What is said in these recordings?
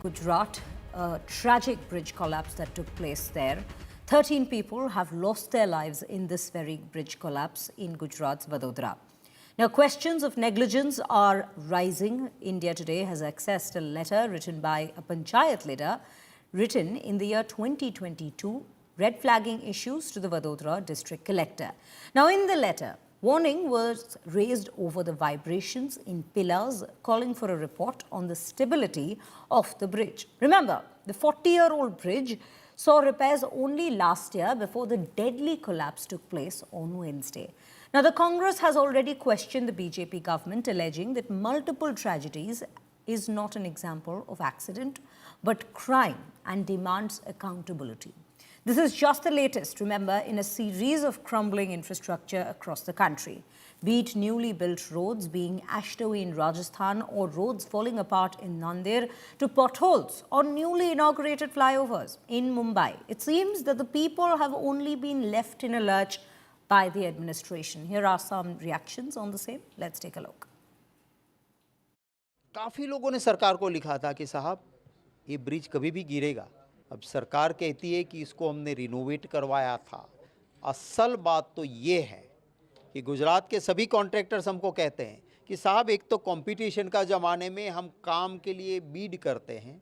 Gujarat, a tragic bridge collapse that took place there. 13 people have lost their lives in this very bridge collapse in Gujarat's Vadodara. Now, questions of negligence are rising. India Today has accessed a letter written by a panchayat leader, written in the year 2022, red flagging issues to the Vadodara district collector. Now, in the letter, warning was raised over the vibrations in pillars, calling for a report on the stability of the bridge. Remember, the 40-year-old bridge saw repairs only last year before the deadly collapse took place on Wednesday. Now, the Congress has already questioned the BJP government, alleging that multiple tragedies is not an example of accident, but crime, and demands accountability. This is just the latest, remember, in a series of crumbling infrastructure across the country. Be it newly built roads being ashed away in Rajasthan or roads falling apart in Nandir, to potholes or newly inaugurated flyovers in Mumbai. It seems that the people have only been left in a lurch by the administration. Here are some reactions on the same. Let's take a look. काफ़ी लोगों ने सरकार को लिखा था कि साहब ये ब्रिज कभी भी गिरेगा। अब सरकार कहती है कि इसको हमने रिनोवेट करवाया था। असल बात तो ये है कि गुजरात के सभी कॉन्ट्रैक्टर्स हमको कहते हैं कि साहब एक तो कंपटीशन का ज़माने में हम काम के लिए बीड करते हैं,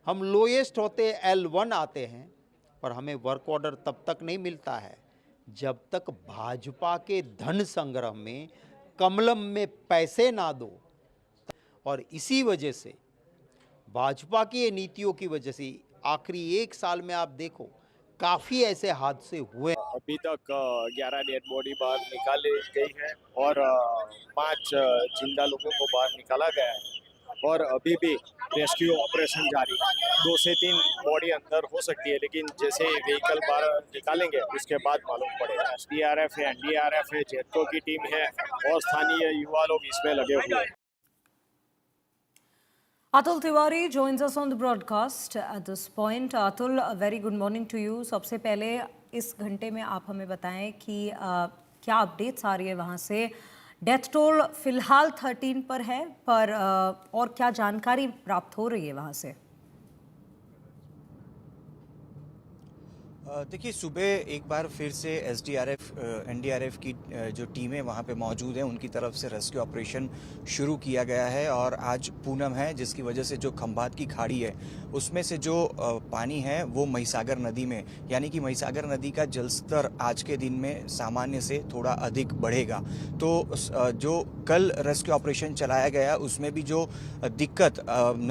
हम लोएस्ट होते L1 आते हैं, पर हमें वर्क ऑर्डर तब तक नहीं मिलता है जब तक भाजपा के धन संग्रह में कमलम में पैसे ना दो। और इसी वजह से भाजपा की नीतियों की वजह से आखिरी एक साल में आप देखो काफ़ी ऐसे हादसे हुए। अभी तक 11 डेड बॉडी बाहर निकाली गई है और 5 जिंदा लोगों को बाहर निकाला गया है और अभी भी रेस्क्यू ऑपरेशन जारी है। 2 से 3 बॉडी अंदर हो सकती है, लेकिन जैसे व्हीकल बाहर निकालेंगे उसके बाद मालूम पड़ेगा। SDRF है, NDRF है, जेटको की टीम है और स्थानीय युवा लोग इसमें लगे हुए हैं। Atul Tiwari joins us on the broadcast at this point. Atul, a very good morning to you. सबसे पहले इस घंटे में आप हमें बताएं कि क्या अपडेट्स आ रही है वहाँ से। डेथ टोल फिलहाल 13 पर है, पर और क्या जानकारी प्राप्त हो रही है वहाँ से? देखिए, सुबह एक बार फिर से SDRF, NDRF की जो टीमें वहाँ पे मौजूद हैं उनकी तरफ से रेस्क्यू ऑपरेशन शुरू किया गया है। और आज पूनम है, जिसकी वजह से जो खंभात की खाड़ी है उसमें से जो पानी है वो महिसागर नदी में, यानी कि महिसागर नदी का जलस्तर आज के दिन में सामान्य से थोड़ा अधिक बढ़ेगा। तो जो कल रेस्क्यू ऑपरेशन चलाया गया उसमें भी जो दिक्कत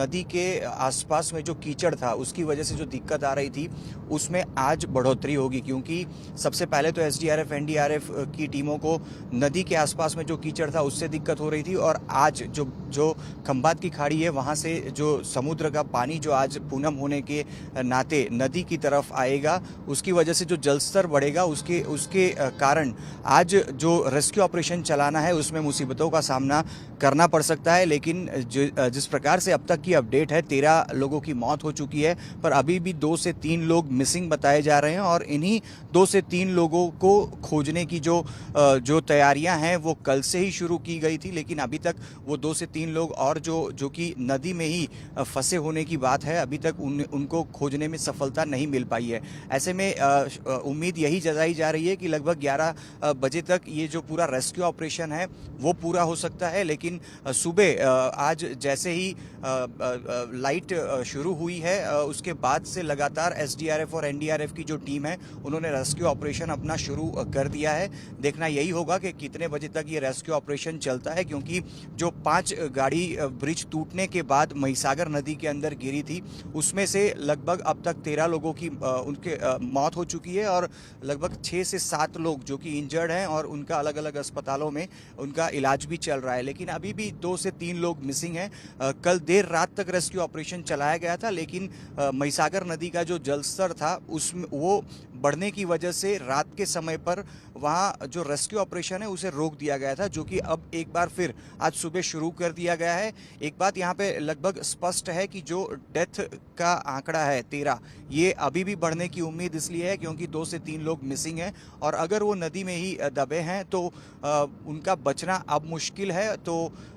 नदी के आसपास में जो कीचड़ था उसकी वजह से जो दिक्कत आ रही थी उसमें आज बढ़ोतरी होगी, क्योंकि सबसे पहले तो SDRF, NDRF की टीमों को नदी के आसपास में जो कीचड़ था उससे दिक्कत हो रही थी। और आज जो खंभात की खाड़ी है वहाँ से जो समुद्र का पानी जो आज पूनम होने के नाते नदी की तरफ आएगा, उसकी वजह से जो जलस्तर बढ़ेगा उसके कारण आज जो रेस्क्यू ऑपरेशन चलाना है उसमें मुसीबतों का सामना करना पड़ सकता है। लेकिन जिस प्रकार से अब तक की अपडेट है, 13 लोगों की मौत हो चुकी है, पर अभी भी 2 से 3 लोग मिसिंग बताए जा रहे हैं। और इन्हीं 2 से 3 लोगों को खोजने की जो तैयारियां हैं वो कल से ही शुरू की गई थी, लेकिन अभी तक वो 2 से 3 लोग और जो कि नदी में ही फंसे होने की बात है, अभी तक उनको खोजने में सफलता नहीं मिल पाई है। ऐसे में उम्मीद यही जताई जा रही है कि लगभग 11 बजे तक ये जो पूरा रेस्क्यू ऑपरेशन है वो पूरा हो सकता है। लेकिन सुबह आज जैसे ही लाइट शुरू हुई है उसके बाद से लगातार SDRF और NDRF की जो टीम है उन्होंने रेस्क्यू ऑपरेशन अपना शुरू कर दिया है। देखना यही होगा कि कितने बजे तक ये रेस्क्यू ऑपरेशन चलता है, क्योंकि जो 5 गाड़ी ब्रिज टूटने के बाद महिसागर नदी के अंदर गिरी थी उसमें से लगभग अब तक 13 लोगों की उनके मौत हो चुकी है और लगभग 6 से 7 लोग जो कि इंजर्ड हैं और उनका अलग अलग अस्पतालों में उनका इलाज भी चल रहा है। लेकिन अभी भी 2 से 3 लोग मिसिंग हैं। कल देर रात तक रेस्क्यू ऑपरेशन चलाया गया था, लेकिन महिसागर नदी का जो जलस्तर था उसमें वो बढ़ने की वजह से रात के समय पर वहाँ जो रेस्क्यू ऑपरेशन है उसे रोक दिया गया था, जो कि अब एक बार फिर आज सुबह शुरू कर दिया गया है। एक बात यहाँ पे लगभग स्पष्ट है कि जो डेथ का आंकड़ा है 13, ये अभी भी बढ़ने की उम्मीद इसलिए है क्योंकि 2 से 3 लोग मिसिंग हैं और अगर वो नदी में ही दबे हैं तो उनका बचना अब मुश्किल है। तो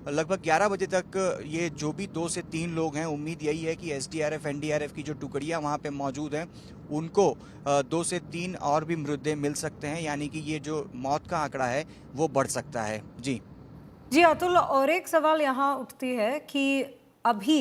लगभग 11 बजे तक ये जो भी 2 से 3 लोग हैं, उम्मीद यही है कि एसडीआरएफ एनडीआरएफ की जो टुकड़ियाँ वहाँ पे मौजूद हैं उनको 2 से 3 और भी मृतदेह मिल सकते हैं, यानी कि ये जो मौत का आंकड़ा है वो बढ़ सकता है। जी अतुल, और एक सवाल यहाँ उठती है कि अभी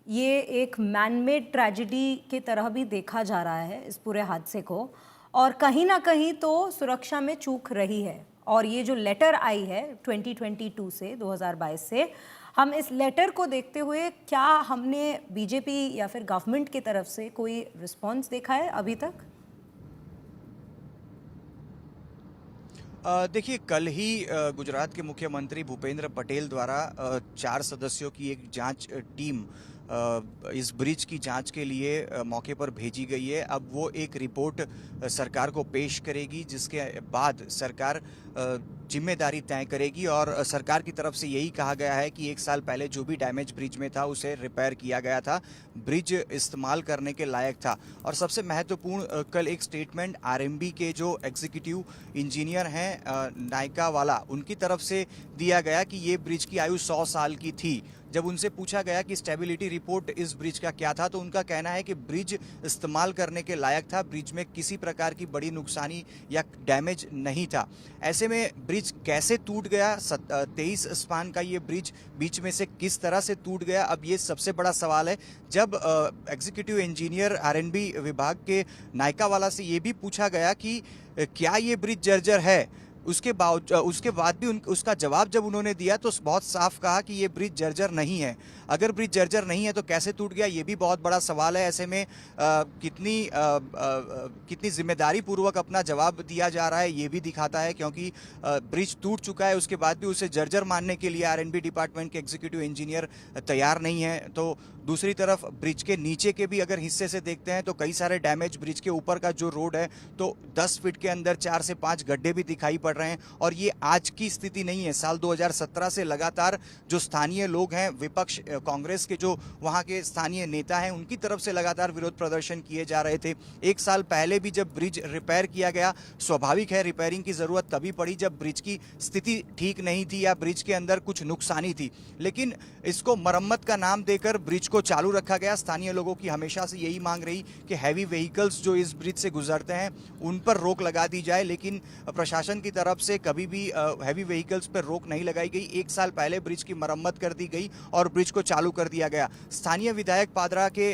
ये एक मैनमेड ट्रेजेडी की तरह भी देखा जा रहा है इस पूरे हादसे को, और कहीं ना कहीं तो सुरक्षा में चूक रही है। और ये जो लेटर आई है 2022 से 2022 से, हम इस लेटर को देखते हुए क्या हमने बीजेपी या फिर गवर्नमेंट की तरफ से कोई रिस्पांस देखा है अभी तक? देखिए, कल ही गुजरात के मुख्यमंत्री भूपेंद्र पटेल द्वारा 4 सदस्यों की एक जांच टीम इस ब्रिज की जांच के लिए मौके पर भेजी गई है। अब वो एक रिपोर्ट सरकार को पेश करेगी, जिसके बाद सरकार जिम्मेदारी तय करेगी और सरकार की तरफ से यही कहा गया है कि 1 साल पहले जो भी डैमेज ब्रिज में था उसे रिपेयर किया गया था, ब्रिज इस्तेमाल करने के लायक था। और सबसे महत्वपूर्ण कल एक स्टेटमेंट आरएमबी के जो एग्जीक्यूटिव इंजीनियर हैं नायका वाला, उनकी तरफ से दिया गया कि ये ब्रिज की आयु 100 साल की थी। जब उनसे पूछा गया कि स्टेबिलिटी रिपोर्ट इस ब्रिज का क्या था, तो उनका कहना है कि ब्रिज इस्तेमाल करने के लायक था, ब्रिज में किसी प्रकार की बड़ी नुकसानी या डैमेज नहीं था। ऐसे में ब्रिज कैसे टूट गया? 23 स्पान का ये ब्रिज बीच में से किस तरह से टूट गया, अब ये सबसे बड़ा सवाल है। जब एग्जीक्यूटिव इंजीनियर आरएनबी विभाग के नायका वाला से ये भी पूछा गया कि क्या ये ब्रिज जर्जर है, उसके बाद भी उसका जवाब जब उन्होंने दिया तो बहुत साफ कहा कि ये ब्रिज जर्जर नहीं है। अगर ब्रिज जर्जर नहीं है तो कैसे टूट गया, ये भी बहुत बड़ा सवाल है। ऐसे में कितनी जिम्मेदारी पूर्वक अपना जवाब दिया जा रहा है ये भी दिखाता है, क्योंकि ब्रिज टूट चुका है उसके बाद भी उसे जर्जर मानने के लिए आरएनबी डिपार्टमेंट के एग्जीक्यूटिव इंजीनियर तैयार नहीं है। तो दूसरी तरफ ब्रिज के नीचे के भी अगर हिस्से से देखते हैं तो कई सारे डैमेज, ब्रिज के ऊपर का जो रोड है तो 10 फीट के अंदर 4 से 5 गड्ढे भी दिखाई पड़ रहे हैं। और ये आज की स्थिति नहीं है, साल 2017 से लगातार जो स्थानीय लोग हैं, विपक्ष कांग्रेस के जो वहाँ के स्थानीय नेता हैं, उनकी तरफ से लगातार विरोध प्रदर्शन किए जा रहे थे। 1 साल पहले भी जब ब्रिज रिपेयर किया गया, स्वाभाविक है रिपेयरिंग की जरूरत तभी पड़ी जब ब्रिज की स्थिति ठीक नहीं थी या ब्रिज के अंदर कुछ नुकसानी थी, लेकिन इसको मरम्मत का नाम देकर ब्रिज को चालू रखा गया। स्थानीय लोगों की हमेशा से यही मांग रही कि हैवी व्हीकल्स जो इस ब्रिज से गुजरते हैं उन पर रोक लगा दी जाए, लेकिन प्रशासन की तरफ से कभी भी हैवी व्हीकल्स पर रोक नहीं लगाई गई। 1 साल पहले ब्रिज की मरम्मत कर दी गई और ब्रिज को चालू कर दिया गया। स्थानीय विधायक पादरा के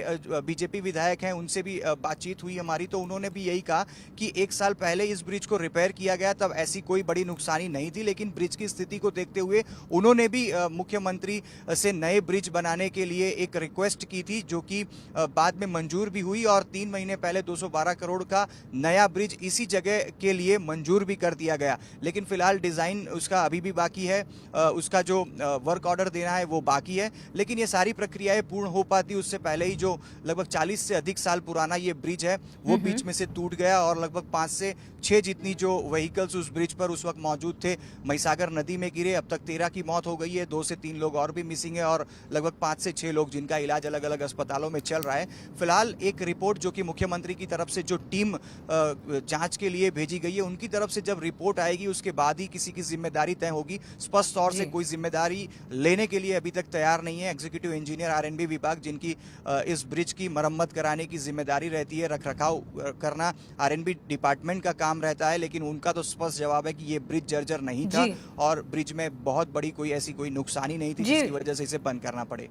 बीजेपी विधायक हैं, उनसे भी बातचीत हुई हमारी, तो उन्होंने भी यही कहा कि 1 साल पहले इस ब्रिज को रिपेयर किया गया, तब ऐसी कोई बड़ी नुकसानी नहीं थी, लेकिन ब्रिज की स्थिति को देखते हुए उन्होंने भी मुख्यमंत्री से नए ब्रिज बनाने के लिए एक रिक्वेस्ट की थी, जो कि बाद में मंजूर भी हुई और 3 महीने पहले 212 करोड़ का नया ब्रिज इसी जगह के लिए मंजूर भी कर दिया गया। लेकिन फिलहाल डिज़ाइन उसका अभी भी बाकी है, उसका जो वर्क ऑर्डर देना है वो बाकी है, लेकिन ये सारी प्रक्रियाएं पूर्ण हो पाती उससे पहले ही जो लगभग 40 से अधिक साल पुराना ये ब्रिज है वो बीच में से टूट गया और लगभग 5 से 6 जितनी जो व्हीकल्स उस ब्रिज पर उस वक्त मौजूद थे महिसागर नदी में गिरे। अब तक 13 की मौत हो गई है, 2 से 3 लोग और भी मिसिंग है और लगभग 5 से 6 लोग जिनका इलाज अलग अलग अस्पतालों में चल रहा है। फिलहाल एक रिपोर्ट जो कि मुख्यमंत्री की तरफ से जो टीम जांच के लिए भेजी गई है, उनकी तरफ से जब रिपोर्ट आएगी उसके बाद ही किसी की जिम्मेदारी तय होगी। स्पष्ट तौर से कोई जिम्मेदारी लेने के लिए अभी तक तैयार नहीं है एग्जीक्यूटिव इंजीनियर आरएनबी विभाग, जिनकी इस ब्रिज की मरम्मत कराने की जिम्मेदारी रहती है, रखरखाव करना आरएनबी डिपार्टमेंट का काम रहता है, लेकिन उनका तो स्पष्ट जवाब है कि ये ब्रिज जर्जर नहीं था और ब्रिज में बहुत बड़ी कोई ऐसी कोई नुकसानी नहीं थी जिसकी वजह से इसे बंद करना पड़े।